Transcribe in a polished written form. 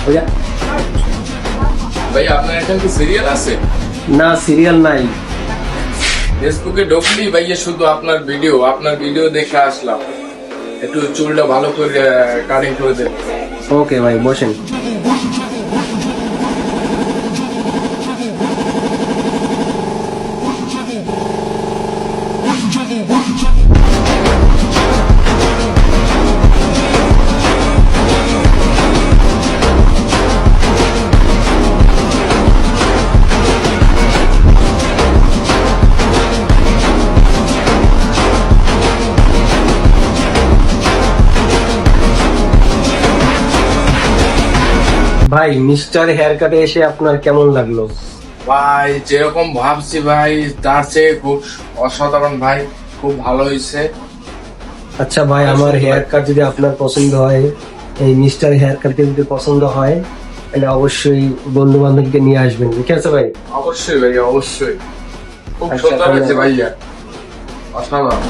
ভাইয়া ভাই আপনার এখানে কি সিরিয়াল আছে? না, সিরিয়াল নাই। ফেসবুকে ঢুকলি ভাইয়া শুধু আপনার ভিডিও দেখে আসলাম। একটু চুলটা ভালো করে কাটিং করে দেন। ওকে ভাই, বসেন। ভাই, মিস্টার হেয়ার কাটে এসে আপনার কেমন লাগলো? ভাই যেরকম ভাবছি ভাই তার চেয়ে খুব অসাধারণ ভাই, খুব ভালো হয়েছে। আচ্ছা ভাই, আমার হেয়ার কাট যদি আপনার পছন্দ হয়, এই মিস্টার হেয়ার কাট যদি পছন্দ হয়, তাহলে অবশ্যই বন্ধু বান্ধবকে নিয়ে আসবেন, ঠিক আছে ভাই? অবশ্যই ভাই, অবশ্যই। খুব আচ্ছা, সুন্দর হয়েছে ধন্যবাদ। ভাইয়া, অসাধারণ।